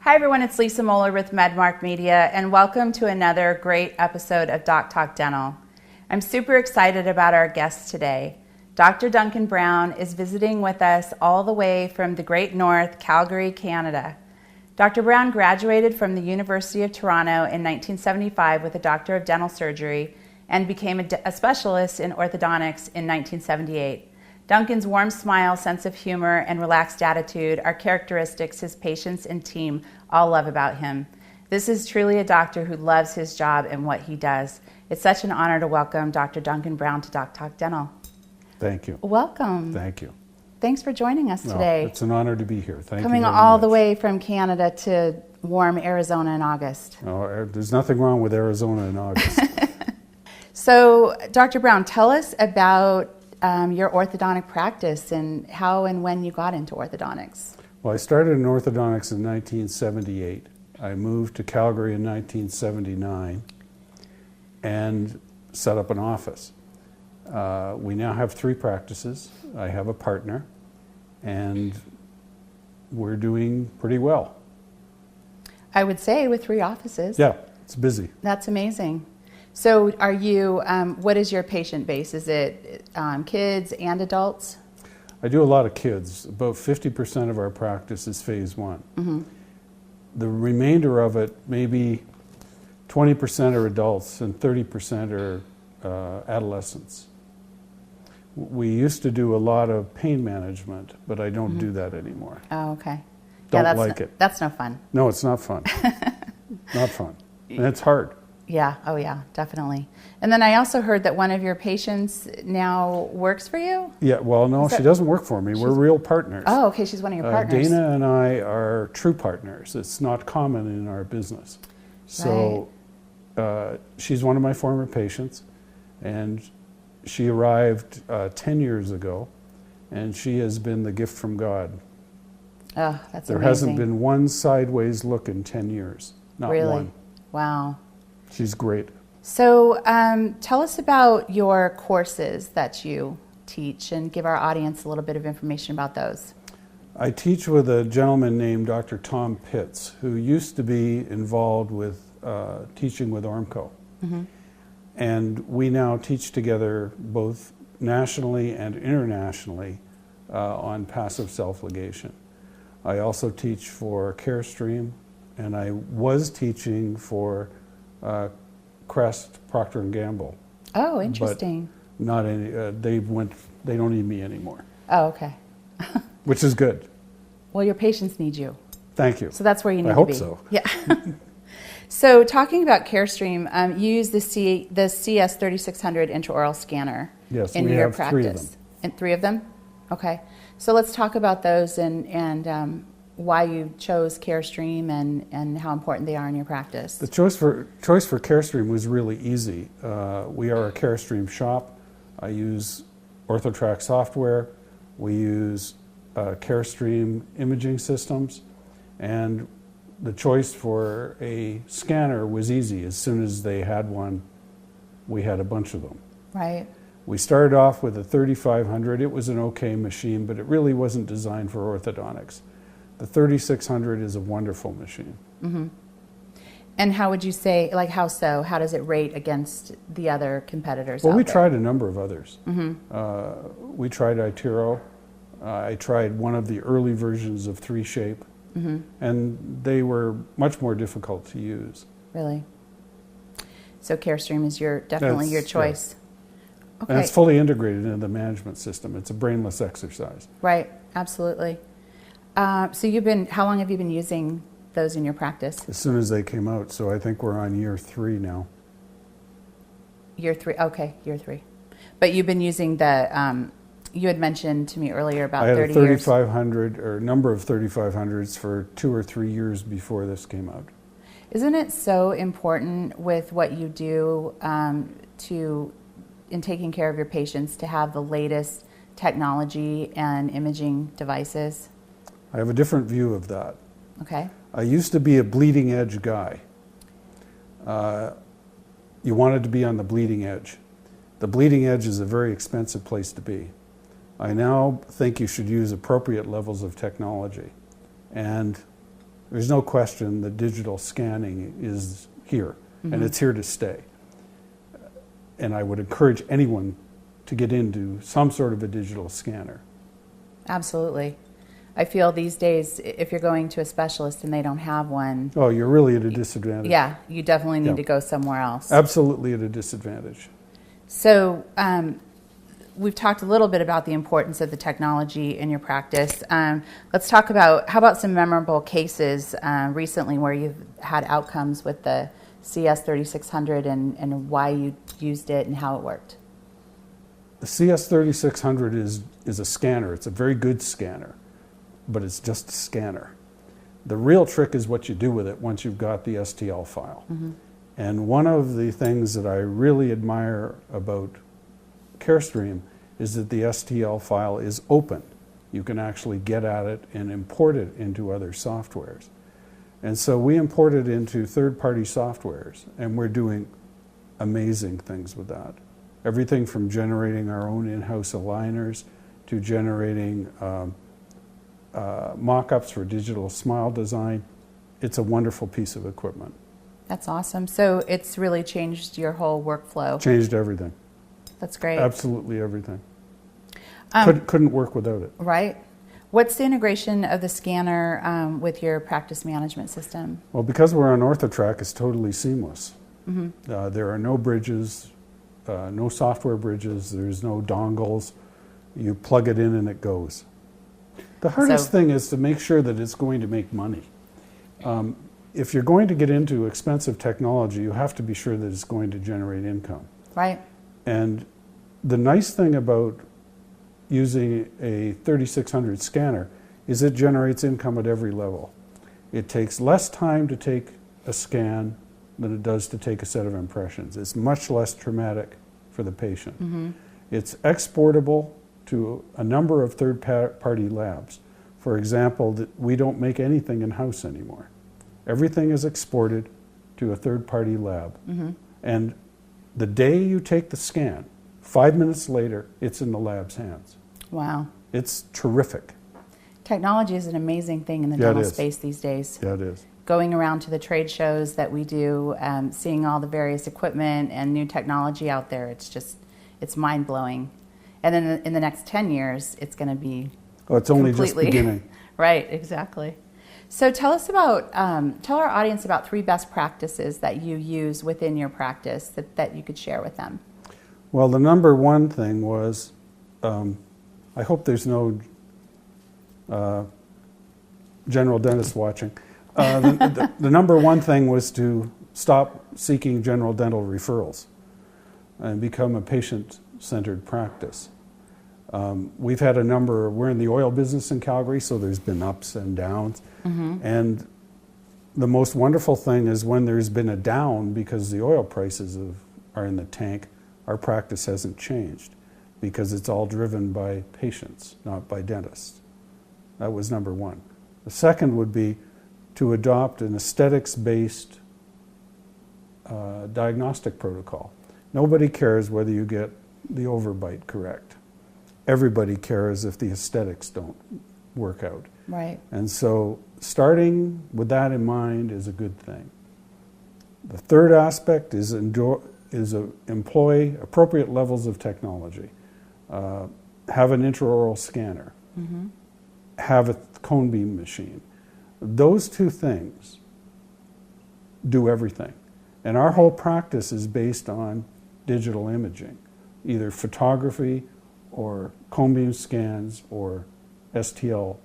Hi everyone, it's Lisa Moeller with MedMark Media, and welcome to another great episode of DocTalk Dental. I'm super excited about our guest today. Dr. Duncan Brown is visiting with us all the way from the Great North, Calgary, Canada. Dr. Brown graduated from the University of Toronto in 1975 with a Doctor of Dental Surgery and became a specialist in orthodontics in 1978. Duncan's warm smile, sense of humor, and relaxed attitude are characteristics his patients and team all love about him. This is truly a doctor who loves his job and what he does. It's such an honor to welcome Dr. Duncan Brown to DocTalk Dental. Thank you. Welcome. Thank you. Thanks for joining us today. It's an honor to be here. Thank you. Coming all the way from Canada to warm Arizona in August. Oh, there's nothing wrong with Arizona in August. So, Dr. Brown, tell us about your orthodontic practice and how and when you got into orthodontics. Well, I started in orthodontics in 1978. I moved to Calgary in 1979 and set up an office. We now have 3 practices. I have a partner, and we're doing pretty well. I would say with 3 offices. Yeah, it's busy. That's amazing. So are you, what is your patient base? Is it kids and adults? I do a lot of kids. About 50% of our practice is phase 1. Mm-hmm. The remainder of it, maybe 20% are adults and 30% are adolescents. We used to do a lot of pain management, but I don't do that anymore. Oh, okay. Don't yeah, like it. That's no fun. No, it's not fun. Not fun. And it's hard. Yeah, oh yeah, definitely. And then I also heard that one of your patients now works for you? Yeah, well, no, she doesn't work for me. We're real partners. Oh, okay, she's one of your partners. Dana and I are true partners. It's not common in our business. So she's one of my former patients, and she arrived 10 years ago, and she has been the gift from God. Oh, that's There amazing. hasn't been one sideways look in 10 years. Not really? one. Wow. She's great. So tell us about your courses that you teach and give our audience a little bit of information about those. I teach with a gentleman named Dr. Tom Pitts, who used to be involved with teaching with Ormco. Mm-hmm. And we now teach together both nationally and internationally on passive self-ligation. I also teach for Carestream, and I was teaching for Crest, Procter & Gamble. Oh, interesting. But not any, they don't need me anymore. Oh, okay. Which is good. Well, your patients need you. Thank you. So that's where you need to be. I hope so. Yeah. So talking about Carestream, you use the CS 3600 intraoral scanner in your practice. 3 of them. And 3 of them? Okay. So let's talk about those and why you chose Carestream and how important they are in your practice. The choice for Carestream was really easy. We are a Carestream shop. I use OrthoTrack software. We use Carestream imaging systems, and the choice for a scanner was easy. As soon as they had one, we had a bunch of them. Right. We started off with a 3500. It was an okay machine, but it really wasn't designed for orthodontics. The 3600 is a wonderful machine. Mm-hmm. And how would you say, like how so? How does it rate against the other competitors Well, out we there? tried a number of others. Mm-hmm. We tried iTero. I tried one of the early versions of 3Shape, and they were much more difficult to use. Really? So Carestream is definitely your choice. Yeah. Okay. And it's fully integrated into the management system. It's a brainless exercise. Right, absolutely. So how long have you been using those in your practice? As soon as they came out, so I think we're on year 3 now. Year 3, okay, year 3. But you've been using you had mentioned to me earlier about 30 years. I had a 3500 or a number of 3500s for 2 or 3 years before this came out. Isn't it so important with what you do in taking care of your patients to have the latest technology and imaging devices? I have a different view of that. Okay. I used to be a bleeding edge guy. You wanted to be on the bleeding edge. The bleeding edge is a very expensive place to be. I now think you should use appropriate levels of technology. And there's no question that digital scanning is here, and it's here to stay. And I would encourage anyone to get into some sort of a digital scanner. Absolutely. I feel these days, if you're going to a specialist and they don't have one, Oh, you're really at a disadvantage. yeah, you definitely need Yeah. to go somewhere else. Absolutely at a disadvantage. So we've talked a little bit about the importance of the technology in your practice. Let's talk about, how about some memorable cases recently where you've had outcomes with the CS 3600 and why you used it and how it worked? The CS 3600 is a scanner. It's a very good scanner, but it's just a scanner. The real trick is what you do with it once you've got the STL file. And one of the things that I really admire about Carestream is that the STL file is open. You can actually get at it and import it into other softwares. And so we import it into third-party softwares, and we're doing amazing things with that. Everything from generating our own in-house aligners to generating mock-ups for digital smile design. It's a wonderful piece of equipment. That's awesome. So it's really changed your whole workflow. Changed everything. That's great. Absolutely everything. Couldn't work without it. Right. What's the integration of the scanner with your practice management system? Well, because we're on OrthoTrack, it's totally seamless. There are no bridges, no software bridges, there's no dongles. You plug it in and it goes. The hardest thing is to make sure that it's going to make money. If you're going to get into expensive technology, you have to be sure that it's going to generate income. Right. And the nice thing about using a 3600 scanner is it generates income at every level. It takes less time to take a scan than it does to take a set of impressions. It's much less traumatic for the patient. It's exportable to a number of third-party labs. For example, we don't make anything in-house anymore. Everything is exported to a third-party lab. And the day you take the scan, 5 minutes later, it's in the lab's hands. Wow. It's terrific. Technology is an amazing thing in the Yeah, it dental is. space these days. Yeah, it is. Going around to the trade shows that we do, seeing all the various equipment and new technology out there, it's mind-blowing. And then in the next 10 years, it's going to be Oh, it's only completely just beginning. Right, exactly. So tell us about, tell our audience about 3 best practices that you use within your practice that you could share with them. Well, the number one thing was, I hope there's no general dentist watching. The number one thing was to stop seeking general dental referrals and become a patient-centered practice. We've had a number, we're in the oil business in Calgary, so there's been ups and downs. And the most wonderful thing is when there's been a down because the oil prices are in the tank, our practice hasn't changed because it's all driven by patients, not by dentists. That was number one. The second would be to adopt an aesthetics-based diagnostic protocol. Nobody cares whether you get the overbite correct. Everybody cares if the aesthetics don't work out. Right. And so starting with that in mind is a good thing. The third aspect is employ appropriate levels of technology. Have an intraoral scanner. Have a cone beam machine. Those 2 things do everything. And our whole practice is based on digital imaging, either photography or cone beam scans or STL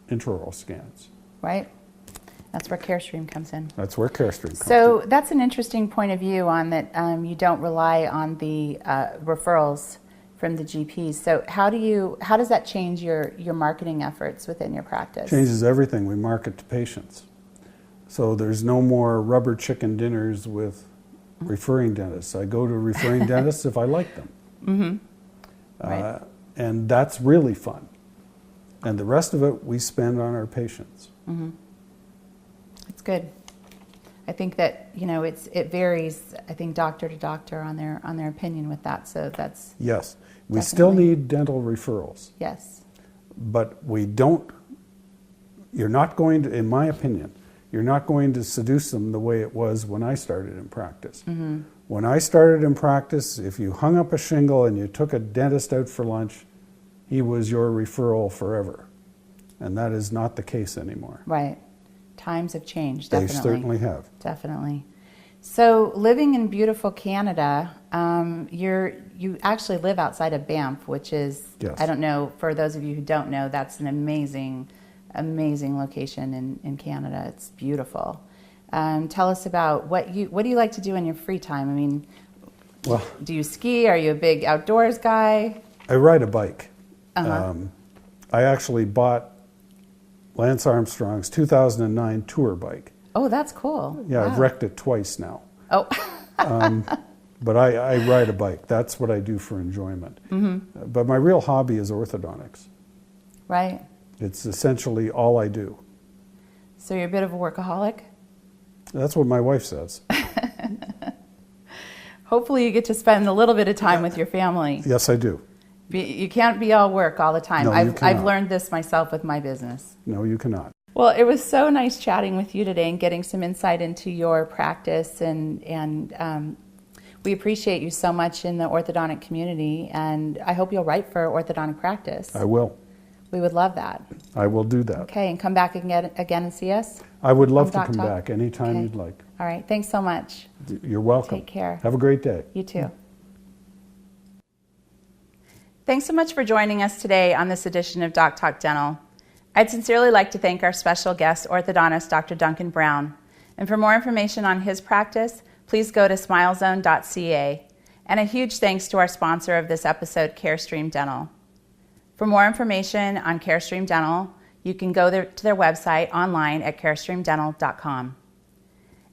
intraoral scans. Right. That's where Carestream comes in. That's where Carestream comes in. So that's an interesting point of view on that you don't rely on the referrals from the GPs. So how does that change your marketing efforts within your practice? Changes everything. We market to patients. So there's no more rubber chicken dinners with referring dentists. I go to referring dentists if I like them. Right. And that's really fun. And the rest of it we spend on our patients. It's good. I think that it varies. I think doctor to doctor on their opinion with that. So that's yes. We still need dental referrals. Yes. But we don't. You're not going to, in my opinion, you're not going to seduce them the way it was when I started in practice. When I started in practice, if you hung up a shingle and you took a dentist out for lunch, he was your referral forever. And that is not the case anymore. Right. Times have changed, They definitely. certainly have. Definitely. So living in beautiful Canada, you actually live outside of Banff, which is, Yes. I don't know, for those of you who don't know, that's an amazing location in Canada. It's beautiful. Tell us about what do you like to do in your free time? I mean, Well, do you ski? Are you a big outdoors guy? I ride a bike. I actually bought Lance Armstrong's 2009 tour bike. Oh, that's cool. Yeah, Wow. I've wrecked it twice now. Oh, But I ride a bike. That's what I do for enjoyment. But my real hobby is orthodontics. right. It's essentially all I do. So you're a bit of a workaholic? That's what my wife says. Hopefully you get to spend a little bit of time with your family. Yes, I do. You can't be all work all the time. No, you I've cannot. learned this myself with my business. No, you cannot. Well, it was so nice chatting with you today and getting some insight into your practice, and we appreciate you so much in the orthodontic community, and I hope you'll write for orthodontic practice. I will. We would love that. I will do that. Okay, and come back again and see us? I would love On to come DocTalk? back anytime Okay. you'd like. All right, thanks so much. You're welcome. Take care. Have a great day. You too. Thanks so much for joining us today on this edition of DocTalk Dental. I'd sincerely like to thank our special guest, Orthodontist Dr. Duncan Brown. And for more information on his practice, please go to smilezone.ca. And a huge thanks to our sponsor of this episode, Carestream Dental. For more information on Carestream Dental, you can go to their website online at carestreamdental.com.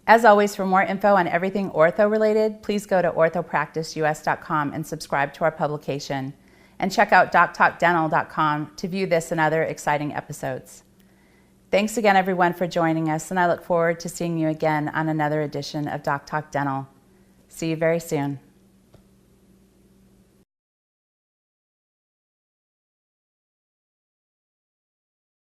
As always, for more info on everything ortho related, please go to orthopracticeus.com and subscribe to our publication. And check out DocTalkDental.com to view this and other exciting episodes. Thanks again, everyone, for joining us, and I look forward to seeing you again on another edition of DocTalk Dental. See you very soon.